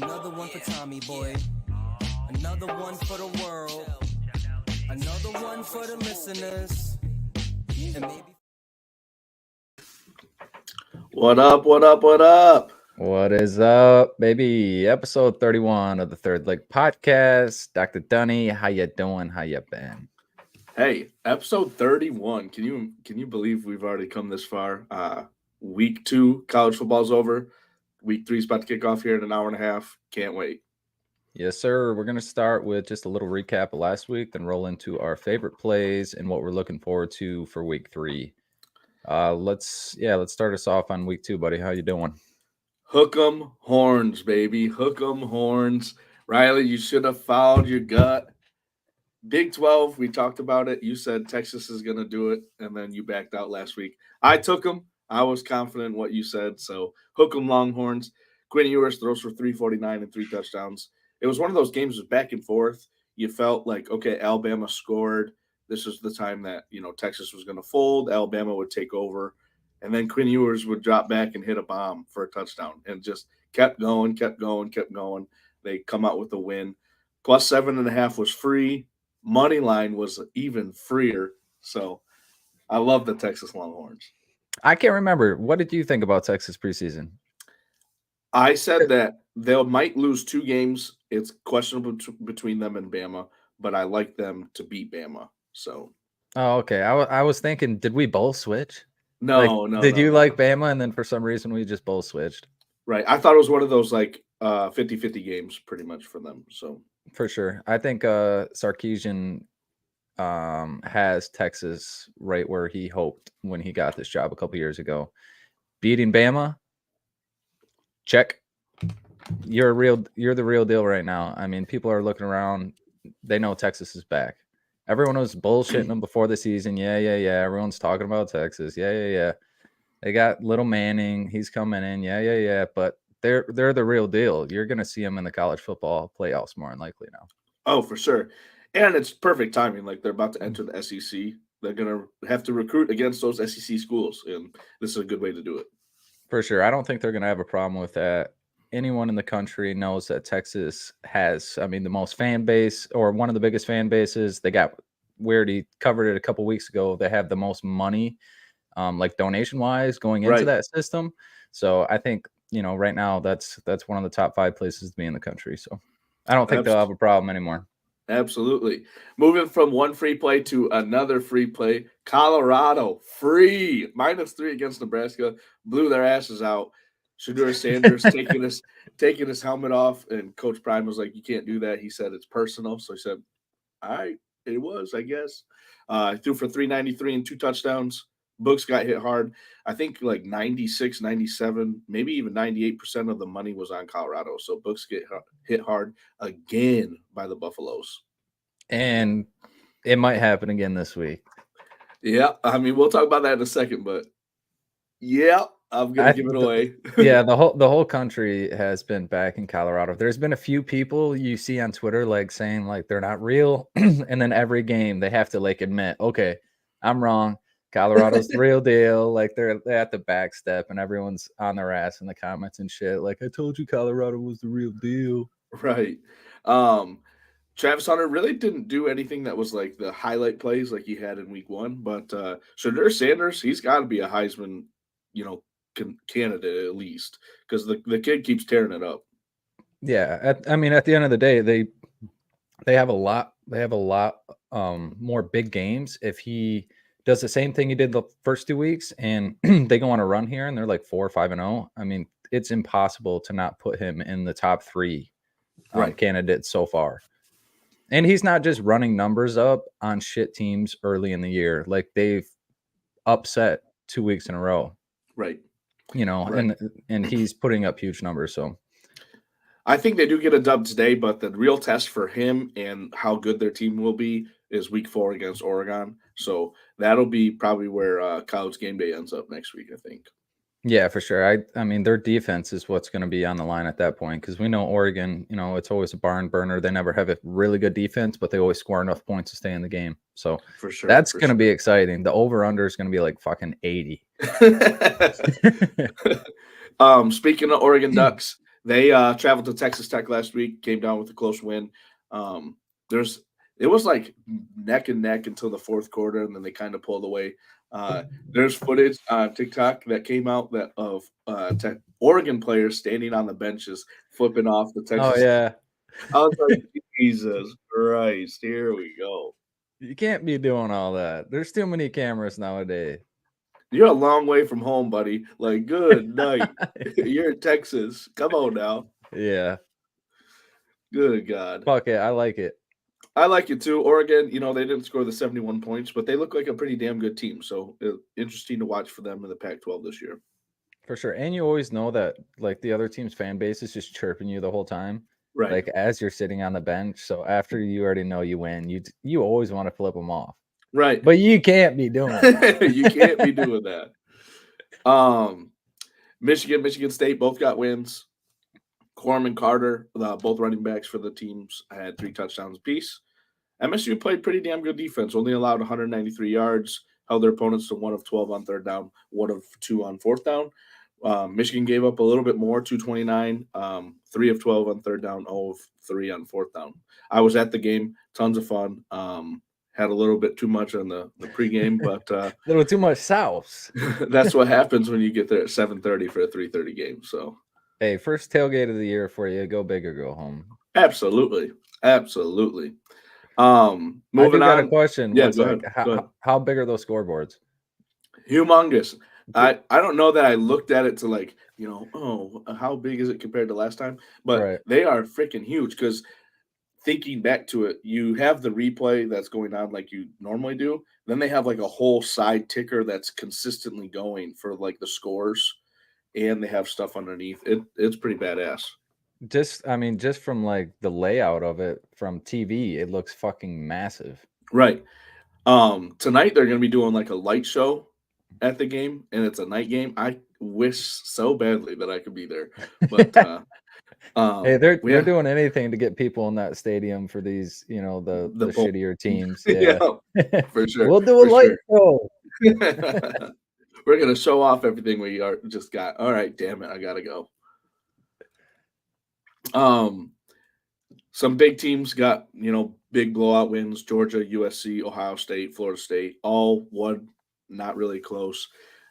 Another one for Tommy boy. Another one for the world. Another one for the listeners. And maybe. What up, what up, what up? What is up, baby? Episode 31 of the Third Leg Podcast. Dr. Dunny, how you doing? How you been? Hey, episode 31. Can you believe we've already come this far? Week 2, college football's over. Week 3 is about to kick off here in an hour and a half. Can't wait. Yes, sir. We're going to start with just a little recap of last week, then roll into our favorite plays and what we're looking forward to for week 3. Let's start us off on week 2, buddy. How you doing? Hook 'em horns, baby. Hook 'em horns. Riley, you should have followed your gut. Big 12, we talked about it. You said Texas is going to do it, and then you backed out last week. I took them. I was confident in what you said, so hook 'em Longhorns. Quinn Ewers throws for 349 and 3 touchdowns. It was one of those games that was back and forth. You felt like, okay, Alabama scored. This is the time that, Texas was going to fold. Alabama would take over. And then Quinn Ewers would drop back and hit a bomb for a touchdown and just kept going. They come out with a win. Plus 7.5 was free. Money line was even freer. So I love the Texas Longhorns. I can't remember. What did you think about Texas preseason? I said that they might lose 2 games. It's questionable between them and Bama, but I like them to beat Bama. So. Oh, okay. I was thinking, did we both switch? No. Did you like Bama, and then for some reason we just both switched? Right. I thought it was one of those 50-50 games pretty much for them. So for sure. I think Sarkisian has Texas right where he hoped when he got this job a couple years ago. Beating Bama, check. You're the real deal right now. I mean, people are looking around. They know Texas is back. Everyone was bullshitting them before the season. Yeah. Everyone's talking about Texas. Yeah. They got little Manning. He's coming in. Yeah. But they're the real deal. You're going to see them in the college football playoffs more than likely now. Oh, for sure. And it's perfect timing. Like, they're about to enter the SEC. They're going to have to recruit against those SEC schools. And this is a good way to do it. For sure. I don't think they're going to have a problem with that. Anyone in the country knows that Texas has, the most fan base, or one of the biggest fan bases. They got weird. He covered it a couple weeks ago. They have the most money, donation wise, going into that system. So I think, right now that's one of the top 5 places to be in the country. So I don't think they'll have a problem anymore. Absolutely. Moving from one free play to another free play. Colorado free -3 against Nebraska, blew their asses out. Shedeur Sanders taking his helmet off, and Coach Prime was like, "You can't do that." He said it's personal, so he said, "All right, it was, I guess." He threw for 393 and 2 touchdowns. Books got hit hard. I think 96, 97, maybe even 98% of the money was on Colorado. So Books get hit hard again by the Buffaloes. And it might happen again this week. Yeah, we'll talk about that in a second, but yeah. I'm gonna give it away. Yeah, the whole country has been back in Colorado. There's been a few people you see on Twitter saying they're not real, and then every game they have to admit, okay, I'm wrong. Colorado's the real deal. They're at the back step, and everyone's on their ass in the comments and shit. I told you Colorado was the real deal. Right. Travis Hunter really didn't do anything that was the highlight plays like he had in week 1, but Shedeur Sanders, he's got to be a Heisman, candidate at least, because the kid keeps tearing it up. Yeah, at the end of the day, they have a lot more big games if he does the same thing he did the first 2 weeks and they go on a run here and they're 4-5-0. It's impossible to not put him in the top 3 candidates so far. And he's not just running numbers up on shit teams early in the year. They've upset 2 weeks in a row. Right. And he's putting up huge numbers. So I think they do get a dub today, but the real test for him and how good their team will be is week 4 against Oregon. So that'll be probably where College Game Day ends up next week, I think. Yeah, for sure. Their defense is what's going to be on the line at that point, because we know Oregon, it's always a barn burner. They never have a really good defense, but they always score enough points to stay in the game. So for sure, that's going to be exciting. The over-under is going to be fucking 80. Speaking of Oregon Ducks, They traveled to Texas Tech last week, came down with a close win. It was like neck and neck until the fourth quarter, and then they kind of pulled away. There's footage on TikTok that came out of Oregon players standing on the benches, flipping off the Texas. Oh yeah, I was like, Jesus Christ, here we go. you can't be doing all that. There's too many cameras nowadays. You're a long way from home, buddy. Like, good night. You're in Texas. Come on now. Yeah. Good God. Fuck it. I like it. I like it too. Oregon, they didn't score the 71 points, but they look like a pretty damn good team. So interesting to watch for them in the Pac-12 this year. For sure. And you always know that like the other team's fan base is just chirping you the whole time. Right. Like as you're sitting on the bench. So after you already know you win, you always want to flip them off. Right. But you can't be doing that. You can't be doing that. Michigan State both got wins. Quorum and Carter, both running backs for the teams, had 3 touchdowns apiece. MSU played pretty damn good defense, only allowed 193 yards, held their opponents to 1 of 12 on third down, 1 of 2 on fourth down. Michigan gave up a little bit more, 229, 3 of 12 on third down, 0 of 3 on fourth down. I was at the game, tons of fun. Had a little bit too much on the pregame, but a little too much sauce. That's what happens when you get there at 7:30 for a 3:30 game. So, hey, first tailgate of the year for you. Go big or go home. Absolutely. Moving got on. a question. Yeah, go ahead. How big are those scoreboards? Humongous. I don't know that I looked at it to like, how big is it compared to last time? But They are freaking huge because thinking back to it, you have the replay that's going on like you normally do. Then they have like a whole side ticker that's consistently going for like the scores, and they have stuff underneath. It's pretty badass. Just from like the layout of it from TV, it looks fucking massive. Right. Tonight they're going to be doing like a light show at the game, and it's a night game. I wish so badly that I could be there, but hey, they're doing anything to get people in that stadium for these, the shittier teams. Yeah, for sure. We'll do a light show. We're gonna show off everything we just got. All right, damn it, I gotta go. Some big teams got big blowout wins: Georgia, USC, Ohio State, Florida State, all won. Not really close.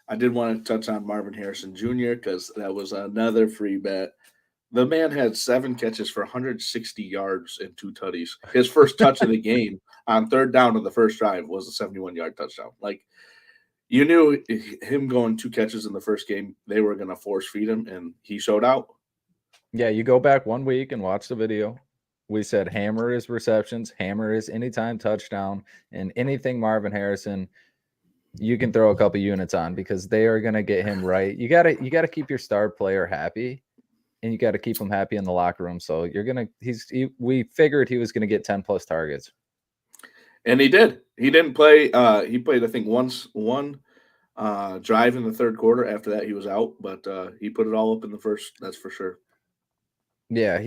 I did want to touch on Marvin Harrison Jr. because that was another free bet. The man had 7 catches for 160 yards and 2 tutties. His first touch of the game on third down of the first drive was a 71-yard touchdown. Like, you knew him going 2 catches in the first game, they were going to force feed him, and he showed out. Yeah, you go back 1 week and watch the video. We said hammer is receptions, hammer is anytime touchdown, and anything Marvin Harrison – you can throw a couple units on because they are going to get him right. You got to keep your star player happy, and you got to keep him happy in the locker room. So we figured he was going to get 10 plus targets. And he did. He didn't play. He played, I think, one drive in the third quarter. After that, he was out, but he put it all up in the first. That's for sure. Yeah.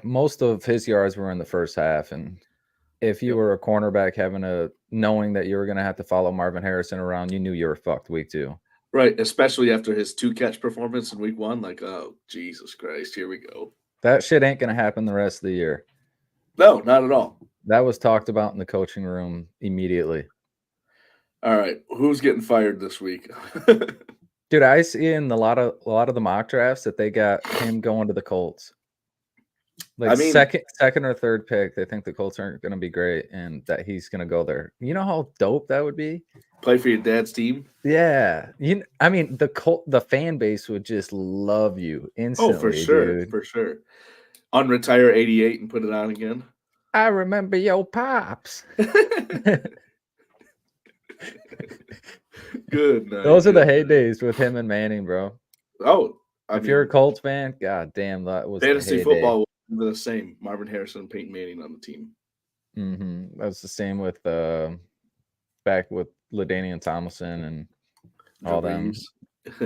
Most of his yards were in the first half. And if you were a cornerback knowing that you were going to have to follow Marvin Harrison around, you knew you were fucked week 2. Right, especially after his 2-catch performance in week 1. Like, oh, Jesus Christ, here we go. That shit ain't going to happen the rest of the year. No, not at all. That was talked about in the coaching room immediately. All right, who's getting fired this week? Dude, I see in a lot of the mock drafts that they got him going to the Colts. Like second or third pick, they think the Colts aren't going to be great and that he's going to go there. You know how dope that would be? Play for your dad's team? Yeah. The fan base would just love you instantly. Oh, for sure. Dude. For sure. Unretire 88 and put it on again. I remember your pops. Good night. Those are the heydays with him and Manning, bro. Oh, if you're a Colts fan, god damn, that was fantasy football. The same. Marvin Harrison and Peyton Manning on the team. Mm-hmm. That was the same with back with LaDainian Tomlinson and all them.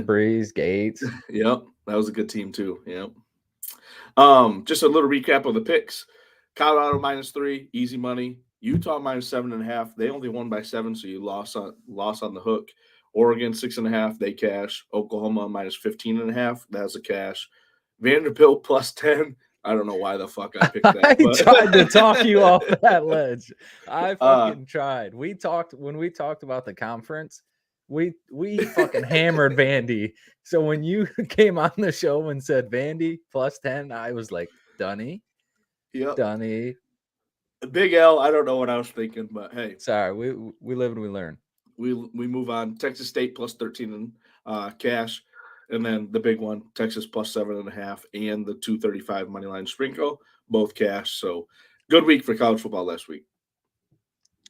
Breeze, Gates. Yep, that was a good team too. Yep. Just a little recap of the picks. Colorado -3, easy money. Utah -7.5. They only won by 7, so you lost on the hook. Oregon 6.5, they cash. Oklahoma -15.5, that's a cash. Vanderbilt plus 10. I don't know why the fuck I picked that. I But tried to talk you off that ledge. I fucking tried. When we talked about the conference, we fucking hammered Vandy. So when you came on the show and said Vandy plus 10, I was like, Dunny. Yep. Dunny. Big L, I don't know what I was thinking, but hey. Sorry, we live and we learn. We move on. Texas State plus 13 and cash. And then the big one, Texas plus 7.5 and the 235 money line sprinkle, both cash. So good week for college football last week.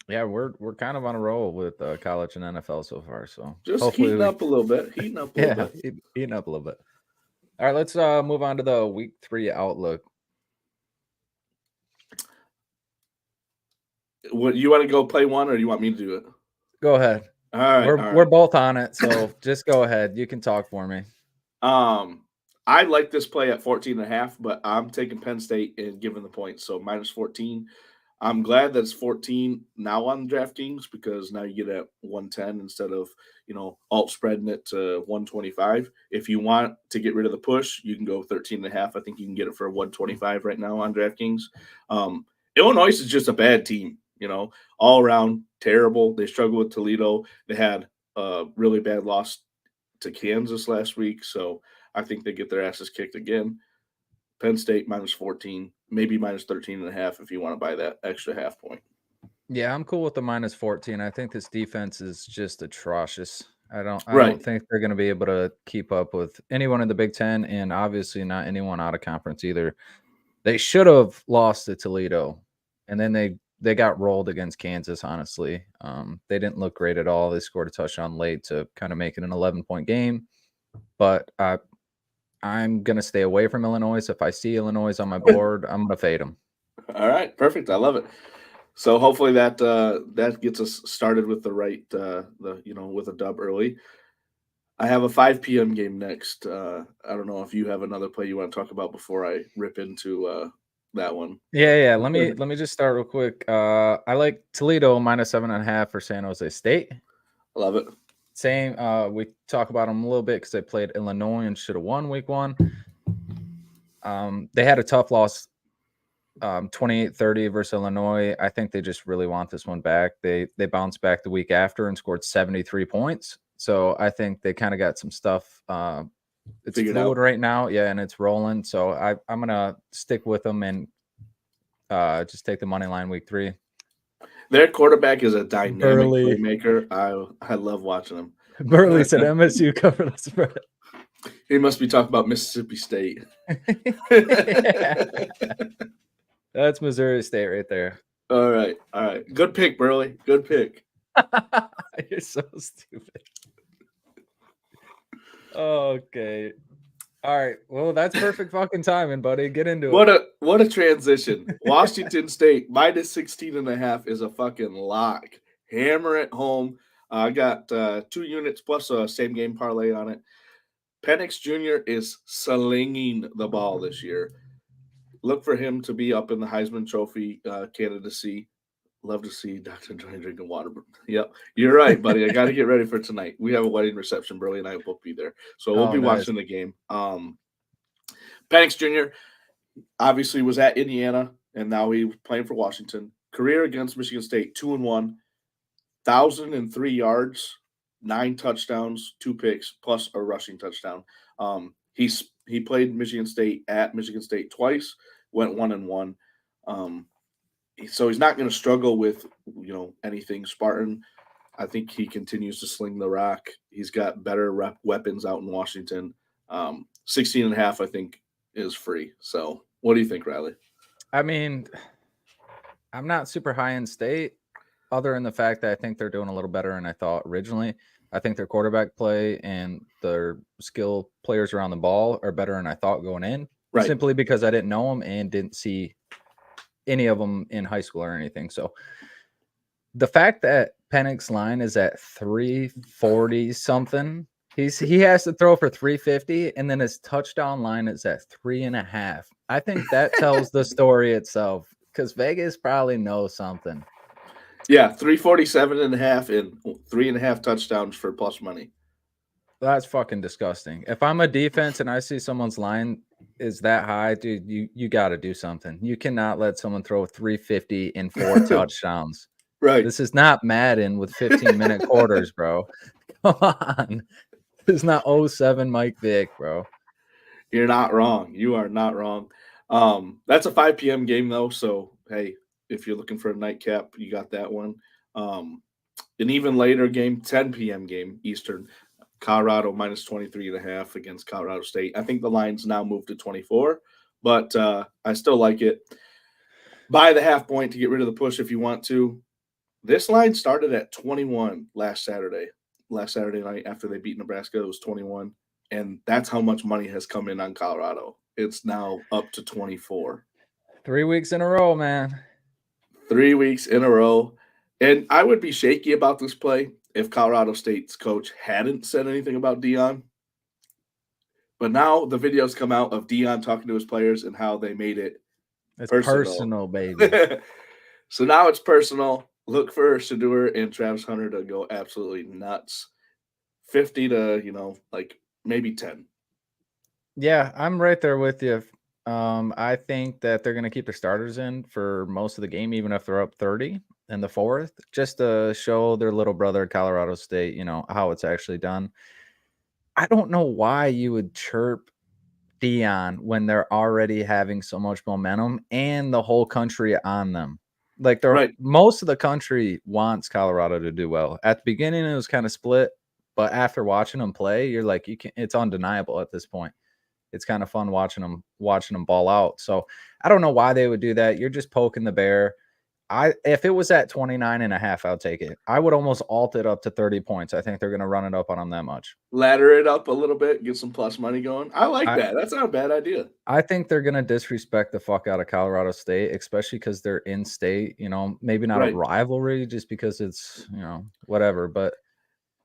Yeah, we're kind of on a roll with college and NFL so far. So just heating up a little bit. Heating up a little bit. Heating up a little bit. All right, let's move on to the week 3 outlook. What, you want to go play one or do you want me to do it? Go ahead. All right. We're both on it, so just go ahead. You can talk for me. I like this play at 14.5, but I'm taking Penn State and giving the points. So minus 14. I'm glad that it's 14 now on DraftKings because now you get at 110 instead of, alt spreading it to 125. If you want to get rid of the push, you can go 13.5. I think you can get it for 125 right now on DraftKings. Illinois is just a bad team. All around terrible. They struggled with Toledo. They had a really bad loss to Kansas last week. So I think they get their asses kicked again. Penn State minus 14, maybe minus 13.5 if you want to buy that extra half point. Yeah, I'm cool with the minus 14. I think this defense is just atrocious. I don't think they're going to be able to keep up with anyone in the Big Ten and obviously not anyone out of conference either. They should have lost to Toledo, and then they got rolled against Kansas, honestly. They didn't look great at all. They scored a touchdown late to kind of make it an 11-point game. But I'm going to stay away from Illinois. So if I see Illinois on my board, I'm going to fade them. All right. Perfect. I love it. So hopefully that gets us started with the right, with a dub early. I have a 5 p.m. game next. I don't know if you have another play you want to talk about before I rip into that one. Yeah. Let me just start real quick. I like Toledo minus 7.5 for San Jose State. I love it. Same. We talk about them a little bit because they played Illinois and should have won week 1. They had a tough loss, 28-30 versus Illinois. I think they just really want this one back. They bounced back the week after and scored 73 points. So I think they kind of got some stuff. It's fluid right now. Yeah, and it's rolling. So I'm going to stick with them and just take the money line week 3. Their quarterback is a dynamic playmaker. I love watching him. Burley said MSU cover the spread. He must be talking about Mississippi State. That's Missouri State right there. All right. Good pick, Burley. Good pick. You're so stupid. Okay. All right. Well, that's perfect fucking timing, buddy. Get into it. What a transition. Washington State minus 16.5 is a fucking lock. Hammer it home. I got 2 units plus a same game parlay on it. Penix Jr. is slinging the ball this year. Look for him to be up in the Heisman Trophy candidacy. Love to see Dr. Johnny drinking water. Yep, you're right, buddy. I got to get ready for tonight. We have a wedding reception. Burley and I will both be there. So we'll be watching the game. Penix Jr. obviously was at Indiana, and now he's playing for Washington. Career against Michigan State, 2-1, 1,003 yards, 9 touchdowns, 2 picks, plus a rushing touchdown. He played Michigan State at Michigan State twice, went 1-1. So he's not going to struggle with, anything Spartan. I think he continues to sling the rock. He's got better weapons out in Washington. 16.5, I think, is free. So what do you think, Riley? I mean, I'm not super high in State, other than the fact that I think they're doing a little better than I thought originally. I think their quarterback play and their skill players around the ball are better than I thought going in. Right. Simply because I didn't know them and didn't see any of them in high school or anything. So the fact that Penix line is at 340 something, he has to throw for 350, and then his touchdown line is at 3.5. I think that tells the story itself, because Vegas probably knows something. Yeah, 347.5 and 3.5 touchdowns for plus money. That's fucking disgusting. If I'm a defense and I see someone's line is that high, dude, you got to do something. You cannot let someone throw 350 and 4 touchdowns. Right. This is not Madden with 15-minute quarters, bro. Come on. This is not 07 Mike Vick, bro. You're not wrong. You are not wrong. That's a 5 p.m. game though, so hey, if you're looking for a nightcap, you got that one. An even later game, 10 p.m. game Eastern. Colorado minus 23.5 against Colorado State. I think the line's now moved to 24, but I still like it. Buy the half point to get rid of the push if you want to. This line started at 21 last Saturday night after they beat Nebraska. It was 21, and that's how much money has come in on Colorado. It's now up to 24. 3 weeks in a row, man. 3 weeks in a row. And I would be shaky about this play if Colorado State's coach hadn't said anything about Deion. But now the videos come out of Deion talking to his players and how they made it personal, baby. So now it's personal. Look for Shedeur and Travis Hunter to go absolutely nuts. 50 to, like maybe 10. Yeah, I'm right there with you. I think that they're going to keep their starters in for most of the game, even if they're up 30 in the fourth, just to show their little brother, Colorado State, how it's actually done. I don't know why you would chirp Deion when they're already having so much momentum and the whole country on them. Like most of the country wants Colorado to do well. At the beginning, it was kind of split, but after watching them play, you're like, it's undeniable at this point. It's kind of fun watching them ball out. So I don't know why they would do that. You're just poking the bear. If it was at 29.5, I'll take it. I would almost alt it up to 30 points. I think they're going to run it up on them that much. Ladder it up a little bit, get some plus money going. I like that. That's not a bad idea. I think they're going to disrespect the fuck out of Colorado State, especially because they're in state, maybe not a rivalry just because it's, whatever. But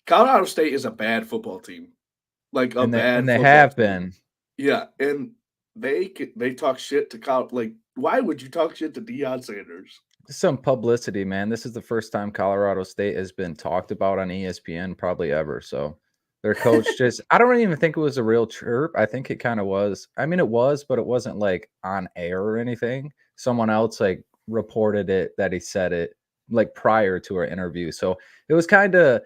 Colorado State is a bad football team. Like a bad and they football have team. been. Yeah, and they talk shit to like, why would you talk shit to Deion Sanders? Some publicity, man. This is the first time Colorado State has been talked about on ESPN probably ever. So their coach I don't even think it was a real chirp. I think it kind of was. I mean, it was, but it wasn't like on air or anything. Someone else like reported it that he said it like prior to our interview. So it was kind of,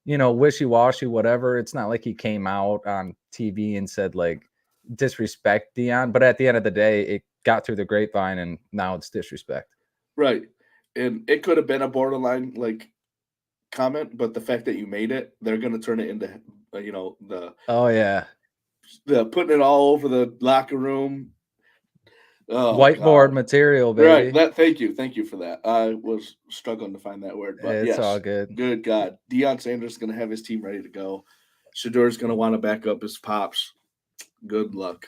wishy-washy, whatever. It's not like he came out on TV and said like disrespect Deion, but at the end of the day, it got through the grapevine and now it's disrespect. Right. And it could have been a borderline like comment, but the fact that you made it, they're going to turn it into, the putting it all over the locker room. Whiteboard material, baby. Right. Thank you for that. I was struggling to find that word, but it's all good. Good God. Deion Sanders is going to have his team ready to go. Shedeur's going to want to back up his pops. Good luck.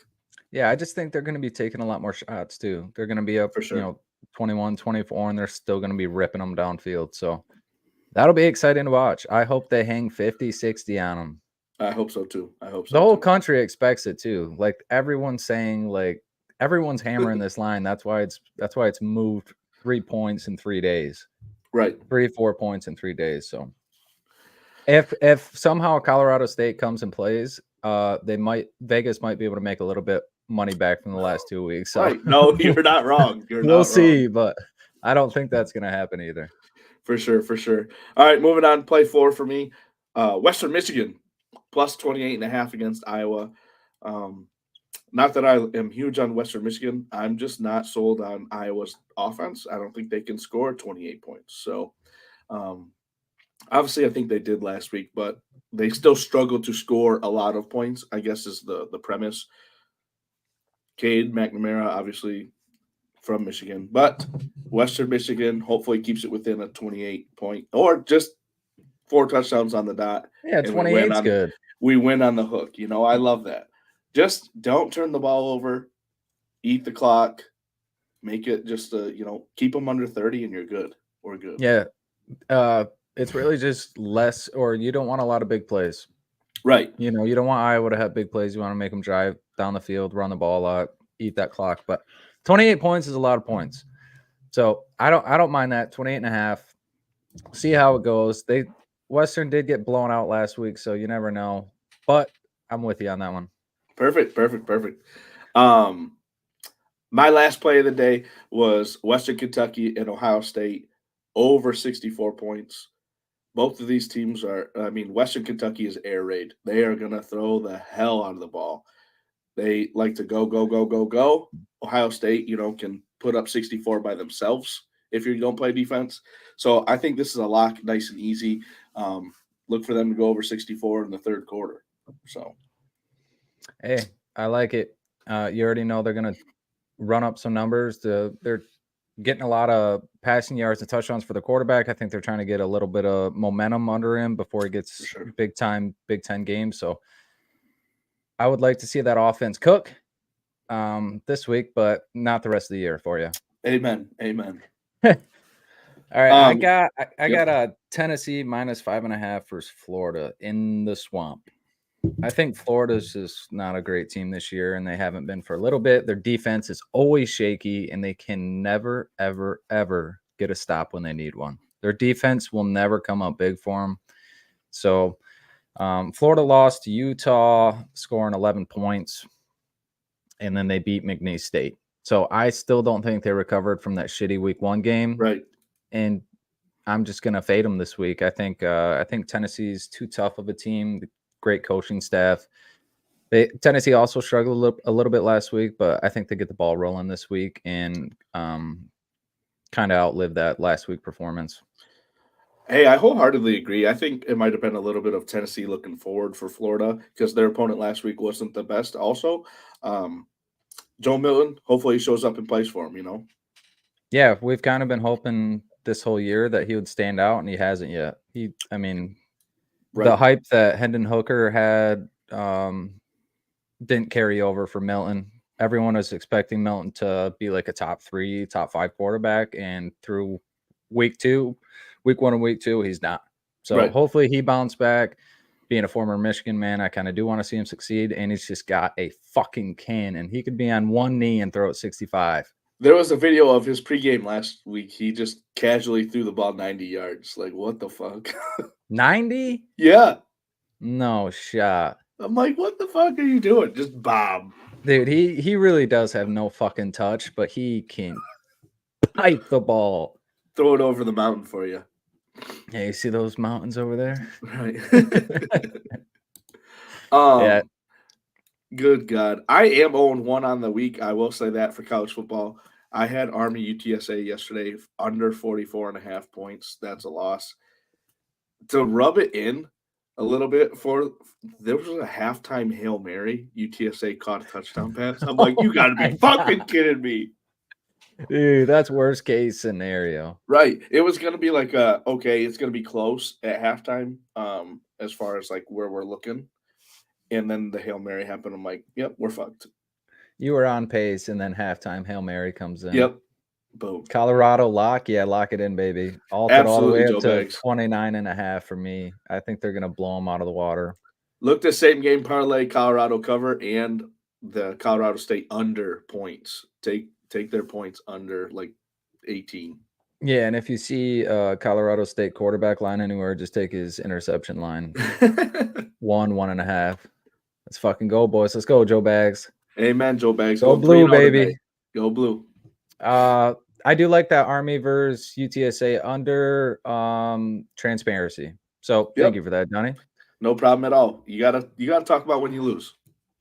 Yeah, I just think they're going to be taking a lot more shots too. They're going to be up, for sure. 21, 24, and they're still going to be ripping them downfield. So that'll be exciting to watch. I hope they hang 50, 60 on them. I hope so too. The whole country expects it too. Like everyone's saying, like everyone's hammering this line. That's why it's moved 3 points in 3 days. Right. 3-4 points in 3 days. So if somehow Colorado State comes and plays, Vegas might be able to make a little bit money back from the last 2 weeks. So. Right. No, you're not wrong. We'll see, but I don't think that's going to happen either. For sure. All right, moving on. Play 4 for me. Western Michigan plus 28.5 against Iowa. Not that I am huge on Western Michigan. I'm just not sold on Iowa's offense. I don't think they can score 28 points. So, obviously, I think they did last week, but they still struggle to score a lot of points, I guess is the premise. Cade McNamara, obviously, from Michigan. But Western Michigan hopefully keeps it within a 28-point or just 4 touchdowns on the dot. Yeah, 28 is good. We win on the hook. I love that. Just don't turn the ball over, eat the clock, make it just, keep them under 30 and you're good. We're good. Yeah. It's really just less, or you don't want a lot of big plays. Right. You don't want Iowa to have big plays. You want to make them drive down the field, run the ball a lot, eat that clock. But 28 points is a lot of points. So I don't mind that. 28.5. See how it goes. Western did get blown out last week, so you never know. But I'm with you on that one. Perfect. My last play of the day was Western Kentucky and Ohio State over 64 points. Both of these teams are, I mean, Western Kentucky is air raid. They are going to throw the hell out of the ball. They like to go, go, go, go, go. Ohio State, can put up 64 by themselves if you don't play defense. So I think this is a lock, nice and easy. Look for them to go over 64 in the third quarter. So, hey, I like it. You already know they're going to run up some numbers. They're getting a lot of passing yards and touchdowns for the quarterback. I think they're trying to get a little bit of momentum under him before he gets big time Big Ten games. So I would like to see that offense cook this week, but not the rest of the year for you. Amen. All right, I got a Tennessee -5.5 versus Florida in the swamp. I think Florida's just not a great team this year, and they haven't been for a little bit. Their defense is always shaky, and they can never, ever, ever get a stop when they need one. Their defense will never come up big for them. So Florida lost to Utah, scoring 11 points, and then they beat McNeese State. So I still don't think they recovered from that shitty week 1 game. Right. And I'm just going to fade them this week. I think Tennessee's too tough of a team. Great coaching staff. Tennessee also struggled a little bit last week, but I think they get the ball rolling this week and kind of outlive that last week performance. Hey, I wholeheartedly agree. I think it might have been a little bit of Tennessee looking forward for Florida because their opponent last week wasn't the best. Also, Joe Milton, hopefully he shows up and plays for him, Yeah, we've kind of been hoping this whole year that he would stand out, and he hasn't yet. Right. The hype that Hendon Hooker had didn't carry over for Milton. Everyone was expecting Milton to be like a top 3, top 5 quarterback, and through week 1 and week 2, he's not. So Hopefully he bounced back. Being a former Michigan man, I kind of do want to see him succeed, and he's just got a fucking cannon. He could be on one knee and throw it 65. There was a video of his pregame last week. He just casually threw the ball 90 yards. Like, what the fuck? 90? Yeah. No shot. I'm like, what the fuck are you doing? Just bomb. Dude, he really does have no fucking touch, but he can pipe the ball. Throw it over the mountain for you. Yeah, you see those mountains over there? Right. Yeah. Good God. I am 0-1 on the week. I will say that for college football. I had Army UTSA yesterday under 44.5 points. That's a loss. To rub it in a little bit, there was a halftime Hail Mary. UTSA caught a touchdown pass. I'm like, you got to be fucking kidding me. Dude, that's worst case scenario. Right. It was going to be like, okay, it's going to be close at halftime as far as like where we're looking. And then the Hail Mary happened. I'm like, yep, we're fucked. You were on pace, and then halftime Hail Mary comes in. Yep. Boom. Colorado lock. Yeah, lock it in, baby. All the way up to 29.5 for me. I think they're going to blow them out of the water. Look, the same game parlay, Colorado cover, and the Colorado State under points. Take their points under like 18. Yeah, and if you see Colorado State quarterback line anywhere, just take his interception line. 1.5. Let's fucking go, boys. Let's go, Joe Bags. Amen, Joe Bags. Go blue, baby. Today. Go blue. I do like that Army versus UTSA under transparency. So thank you for that, Dunny. No problem at all. You gotta talk about when you lose.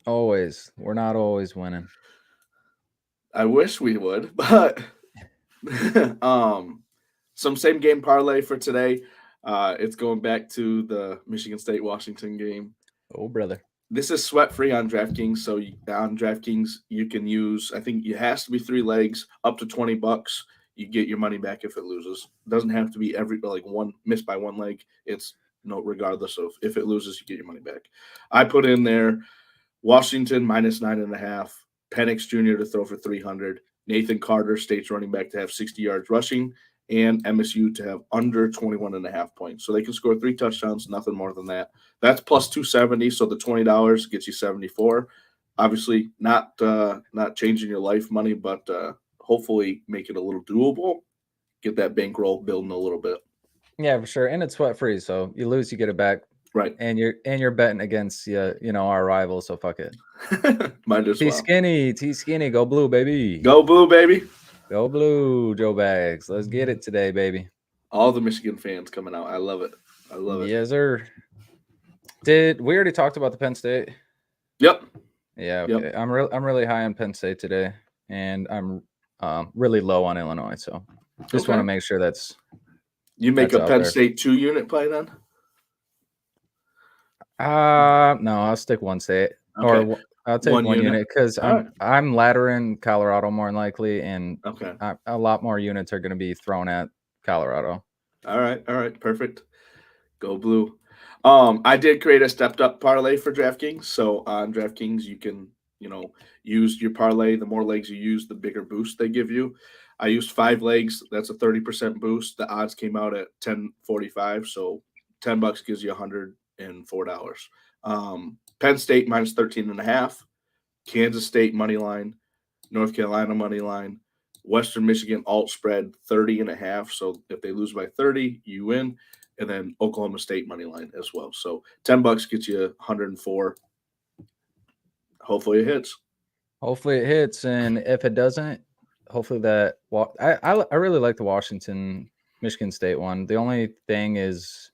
Always. We're not always winning. I wish we would, but some same game parlay for today. It's going back to the Michigan State-Washington game. Oh, brother. This is sweat-free on DraftKings. So on DraftKings, you can use, I think it has to be 3 legs, up to $20. You get your money back if it loses. It doesn't have to be one missed by 1 leg. It's regardless of if it loses, you get your money back. I put in there Washington -9.5, Penix Jr. to throw for 300, Nathan Carter, State's running back, to have 60 yards rushing, and MSU to have under 21.5 points. So they can score 3 touchdowns, nothing more than that. That's plus 270, so the $20 gets you 74. Obviously, not changing your life money, but hopefully make it a little doable. Get that bankroll building a little bit. Yeah, for sure. And it's sweat free, so you lose, you get it back. Right. And you're betting against our rivals, so fuck it. Might as T well. skinny, go blue, baby. Go blue, baby. Go blue, Joe Bags. Let's get it today, baby. All the Michigan fans coming out. I love it. I love it. Yes, sir. Did we already talked about the Penn State? Yep. Yeah, okay. Yep. I'm really high on Penn State today, and I'm really low on Illinois. So just want to make sure that's you make that's a out Penn there. State 2-unit play then. No, I'll stick one state, or I'll take one unit because I'm laddering Colorado more than likely, and a lot more units are going to be thrown at Colorado. All right, perfect. Go blue. I did create a stepped up parlay for DraftKings. So on DraftKings, you can use your parlay. The more legs you use, the bigger boost they give you. I used 5 legs. That's a 30% boost. The odds came out at 10.45, so $10 gives you $104. Penn State minus 13.5, Kansas State money line, North Carolina money line, Western Michigan alt spread 30.5. So if they lose by 30, you win. And then Oklahoma State money line as well. So $10 gets you 104. Hopefully it hits. Hopefully it hits, and if it doesn't, hopefully that. I really like the Washington Michigan State one. The only thing is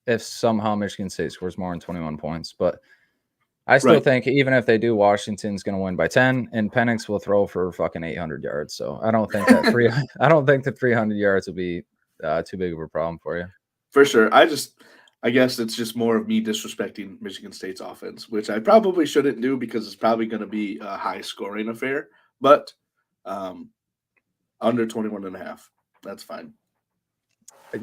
if somehow Michigan State scores more than 21 points, but I still think even if they do, Washington's going to win by 10, and Penix will throw for fucking 800 yards. So I don't think that I don't think the 300 yards will be too big of a problem for you. For sure. I guess it's just more of me disrespecting Michigan State's offense, which I probably shouldn't do because it's probably going to be a high scoring affair. But under 21.5, that's fine.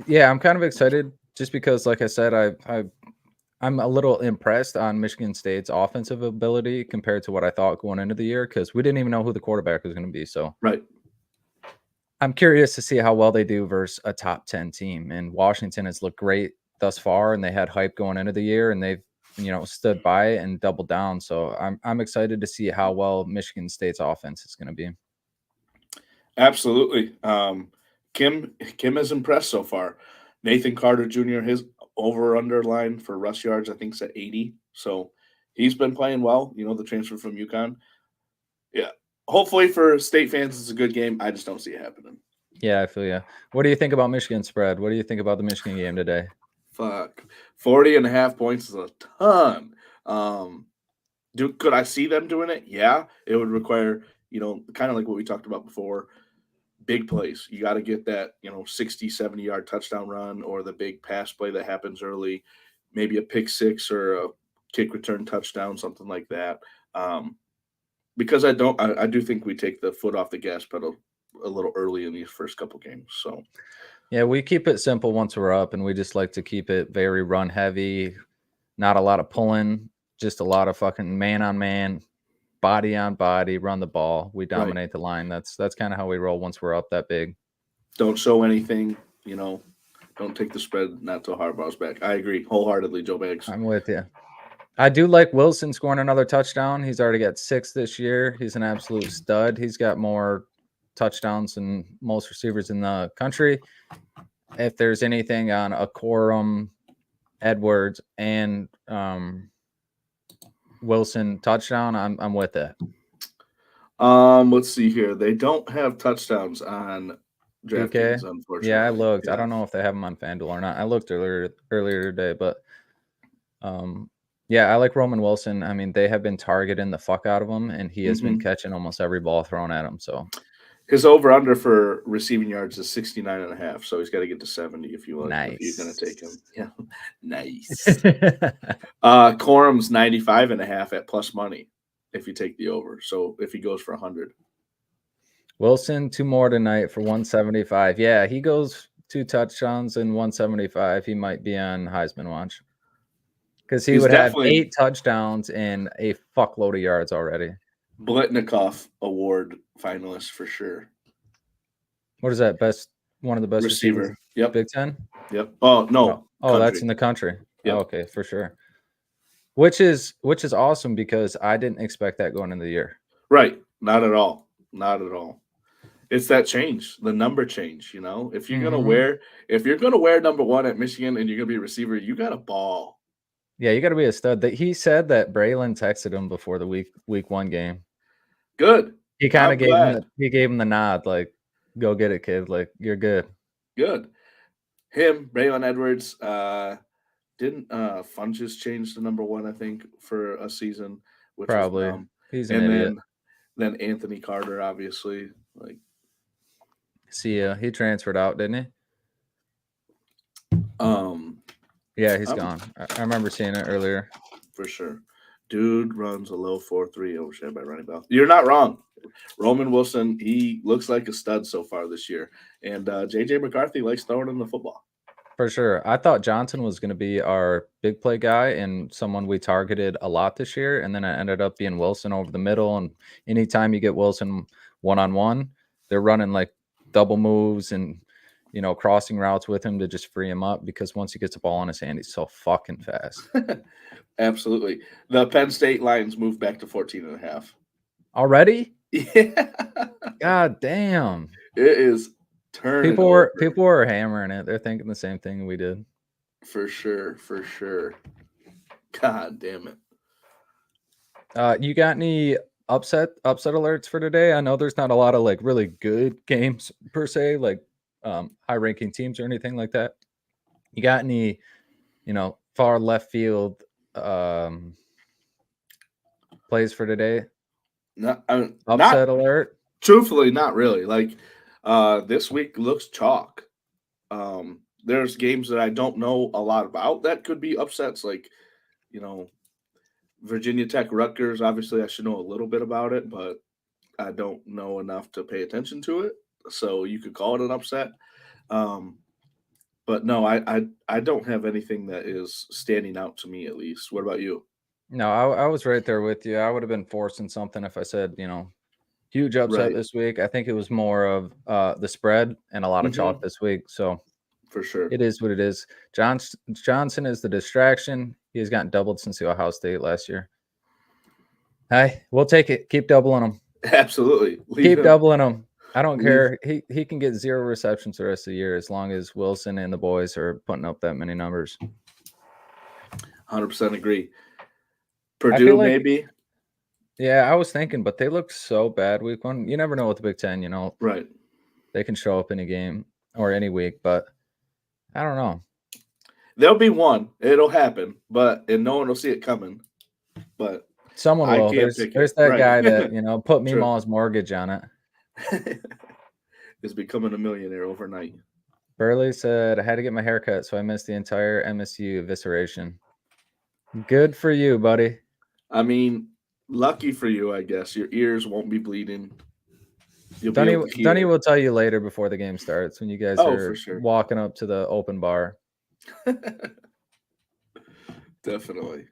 Yeah, I'm kind of excited just because, like I said, I'm a little impressed on Michigan State's offensive ability compared to what I thought going into the year because we didn't even know who the quarterback was going to be. So I'm curious to see how well they do versus a top 10 team. And Washington has looked great thus far, and they had hype going into the year, and they've stood by it and doubled down. So I'm excited to see how well Michigan State's offense is going to be. Absolutely. Kim has impressed so far. Nathan Carter Jr., his over-under line for rush yards, I think, is at 80. So he's been playing well, the transfer from UConn. Yeah. Hopefully for State fans, it's a good game. I just don't see it happening. Yeah, I feel you. What do you think about Michigan spread? What do you think about the Michigan game today? Fuck. 40.5 points is a ton. Could I see them doing it? Yeah. It would require, kind of like what we talked about before, big plays. You got to get that, 60, 70-yard touchdown run or the big pass play that happens early, maybe a pick six or a kick return touchdown, something like that. Because I do think we take the foot off the gas pedal a little early in these first couple games. So, yeah, we keep it simple once we're up, and we just like to keep it very run heavy, not a lot of pulling, just a lot of fucking man on man, body on body, run the ball. We dominate the line. That's kind of how we roll once we're up that big. Don't show anything, don't take the spread, not till Harbaugh's back. I agree wholeheartedly, Joe Bags. I'm with you. I do like Wilson scoring another touchdown. He's already got 6 this year. He's an absolute stud. He's got more touchdowns than most receivers in the country. If there's anything on Okorum, Edwards, and Wilson touchdown, I'm with it. Let's see here. They don't have touchdowns on DraftKings, unfortunately. Yeah, I looked. Yeah. I don't know if they have them on FanDuel or not. I looked earlier today, but yeah, I like Roman Wilson. I mean, they have been targeting the fuck out of him, and he has been catching almost every ball thrown at him. So his over-under for receiving yards is 69.5, so he's got to get to 70 if you want. Nice. If you're going to take him. Yeah, nice. Corum's 95.5 at plus money if you take the over. So if he goes for 100. Wilson, 2 more tonight for 175. Yeah, he goes 2 touchdowns and 175. He might be on Heisman watch. Because he would have 8 touchdowns and a fuckload of yards already. Blitnikoff Award finalist for sure. What is that? One of the best receivers? Yep. Big Ten? Yep. Oh, no. Oh, that's in the country. Yep. Oh, okay, for sure. Which is awesome because I didn't expect that going into the year. Right. Not at all. Not at all. It's that change, the number change, If you're gonna wear number 1 at Michigan and you're gonna be a receiver, you got a ball. Yeah, you got to be a stud. He said that Braylon texted him before the week 1 game. Good. He kind I'm of gave glad. him the nod, like, go get it, kid. Like, you're good. Good. Him, Braylon Edwards, didn't Funches change to number 1, I think, for a season, which Probably. was dumb. He's an idiot. Then Anthony Carter, obviously. Like, see ya. He transferred out, didn't he? Yeah, he's gone. I remember seeing it earlier. For sure. Dude runs a low 4.3 overshadowed by running back. You're not wrong. Roman Wilson, he looks like a stud so far this year. And J.J. McCarthy likes throwing him the football. For sure. I thought Johnson was going to be our big play guy and someone we targeted a lot this year. And then it ended up being Wilson over the middle. And anytime you get Wilson one-on-one, they're running like double moves and, crossing routes with him to just free him up, because once he gets the ball in his hand, he's so fucking fast. Absolutely. The Penn State Lions moved back to 14.5. Already? Yeah. God damn. It is turning. People were hammering it. They're thinking the same thing we did. For sure. God damn it. You got any upset alerts for today? I know there's not a lot of like really good games per se, like high ranking teams or anything like that. You got any, far left field plays for today? Upset alert? Truthfully, not really. Like this week looks chalk. There's games that I don't know a lot about that could be upsets, like, Virginia Tech, Rutgers. Obviously, I should know a little bit about it, but I don't know enough to pay attention to it. So you could call it an upset. But no, I don't have anything that is standing out to me, at least. What about you? No, I was right there with you. I would have been forcing something if I said, huge upset this week. I think it was more of the spread and a lot of chalk this week. So for sure, it is what it is. Johnson is the distraction. He has gotten doubled since the Ohio State last year. Hey, we'll take it. Keep doubling him. Absolutely. Keep doubling him. I don't care. He can get 0 receptions the rest of the year as long as Wilson and the boys are putting up that many numbers. 100% agree. Purdue, maybe. Yeah, I was thinking, but they looked so bad week 1. You never know with the Big Ten, Right. They can show up in a game or any week, but I don't know. There'll be one. It'll happen, and no one will see it coming. But someone will. There's that guy that, put Meemaw's mortgage on it. Is becoming a millionaire overnight. Burley said, I had to get my hair cut, so I missed the entire MSU evisceration. Good for you, buddy. I mean, lucky for you, I guess. Your ears won't be bleeding. Dunny will tell you later before the game starts when you guys are walking up to the open bar. Definitely.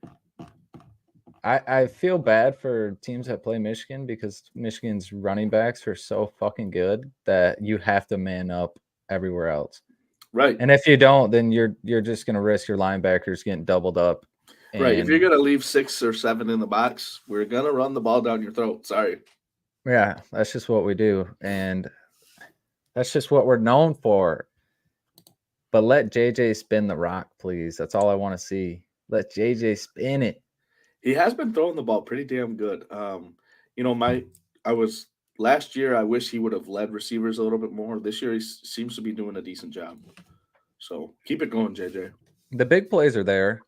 I feel bad for teams that play Michigan because Michigan's running backs are so fucking good that you have to man up everywhere else. Right. And if you don't, then you're just going to risk your linebackers getting doubled up. Right. If you're going to leave 6 or 7 in the box, we're going to run the ball down your throat. Sorry. Yeah, that's just what we do. And that's just what we're known for. But let JJ spin the rock, please. That's all I want to see. Let JJ spin it. He has been throwing the ball pretty damn good. Last year, I wish he would have led receivers a little bit more. This year, he seems to be doing a decent job. So keep it going, JJ. The big plays are there.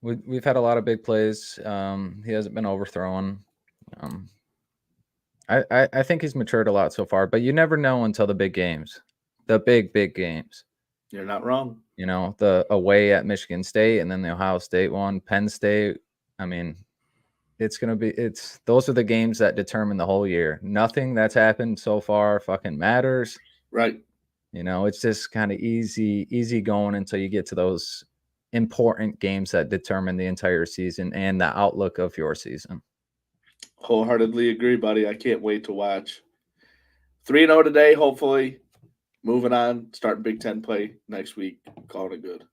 We've had a lot of big plays. He hasn't been overthrown. I think he's matured a lot so far, but you never know until the big games, the big games. You're not wrong. The away at Michigan State and then the Ohio State one, Penn State. I mean, those are the games that determine the whole year. Nothing that's happened so far fucking matters. Right. It's just kind of easy going until you get to those important games that determine the entire season and the outlook of your season. Wholeheartedly agree, buddy. I can't wait to watch. 3-0 today, hopefully. Moving on, starting Big Ten play next week. Calling it good.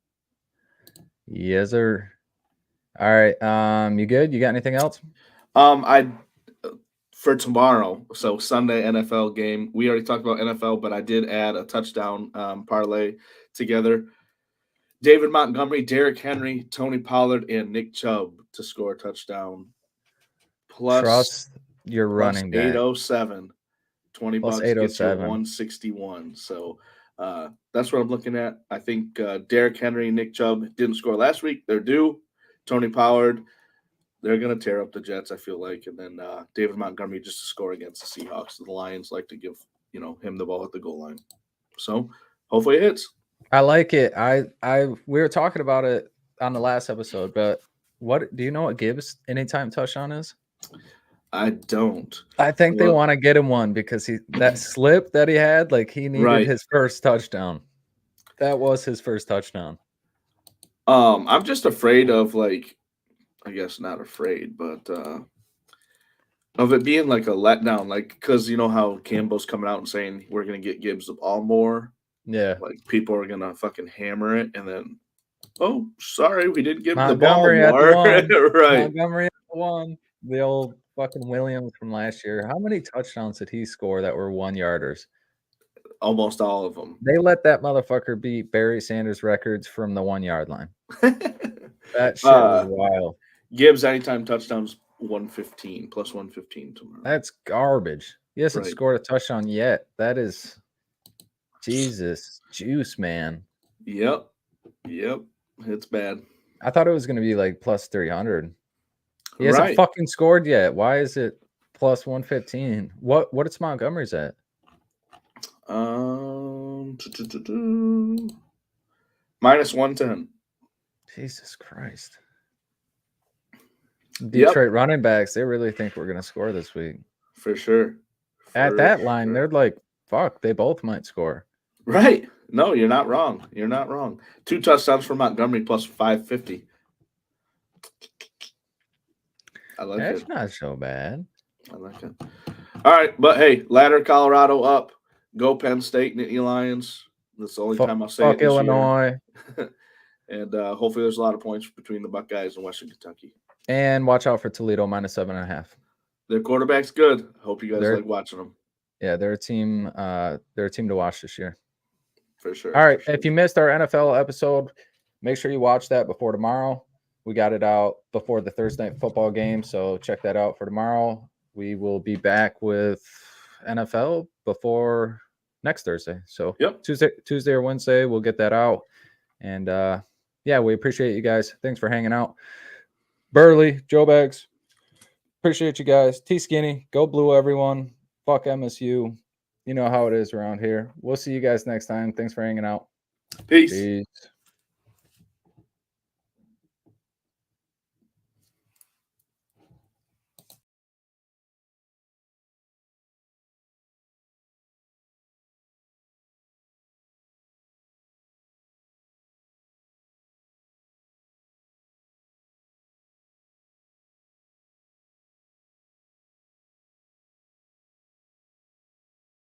Yes, sir. All right. You good? You got anything else? For tomorrow, so Sunday NFL game. We already talked about NFL, but I did add a touchdown parlay together. David Montgomery, Derrick Henry, Tony Pollard, and Nick Chubb to score a touchdown. Trust your plus running back. 807. $20 Plus gets you 807. 161. So that's what I'm looking at. I think Derrick Henry and Nick Chubb didn't score last week. They're due. Tony Pollard, they're going to tear up the Jets, I feel like. And then David Montgomery just to score against the Seahawks. The Lions like to give him the ball at the goal line. So hopefully it hits. I like it. We were talking about it on the last episode, but what do you know what Gibbs anytime touchdown is? I don't. I think they want to get him one because that slip that he had, like he needed his first touchdown. That was his first touchdown. I'm just afraid of I guess not afraid, but of it being like a letdown, because you know how Campbell's coming out and saying we're gonna get Gibbs the ball more. Yeah, people are gonna fucking hammer it, and then sorry, we didn't give him Montgomery the ball more. At the one. Right, Montgomery at the one. The old fucking Williams from last year. How many touchdowns did he score that were 1-yarders? Almost all of them. They let that motherfucker beat Barry Sanders records from the 1-yard line. That shit was wild. Gibbs anytime touchdowns 115 plus 115 tomorrow. That's garbage. He hasn't scored a touchdown yet. That is Jesus juice, man. Yep. It's bad. I thought it was going to be like plus 300. He hasn't fucking scored yet. Why is it plus 115? What is Montgomery's at? Minus 110. Jesus Christ. Detroit running backs, they really think we're going to score this week. For sure. At that line, they're like, fuck, they both might score. Right. No, you're not wrong. 2 touchdowns for Montgomery plus 550. I like it. That's not so bad. I like it. All right, but hey, ladder Colorado up. Go Penn State, Nittany Lions. That's the only time I'll say it. Fuck Illinois. And hopefully there's a lot of points between the Buckeyes and Western Kentucky. And watch out for Toledo minus 7.5. Their quarterback's good. Hope you guys like watching them. Yeah, they're a team. They're a team to watch this year. For sure. All right, if you missed our NFL episode, make sure you watch that before tomorrow. We got it out before the Thursday night football game, so check that out for tomorrow. We will be back with NFL before next Thursday. So Tuesday or Wednesday, we'll get that out. And we appreciate you guys. Thanks for hanging out. Burley, Joe Bags, appreciate you guys. T Skinny, go Blue, everyone. Fuck MSU. You know how it is around here. We'll see you guys next time. Thanks for hanging out. Peace. Peace.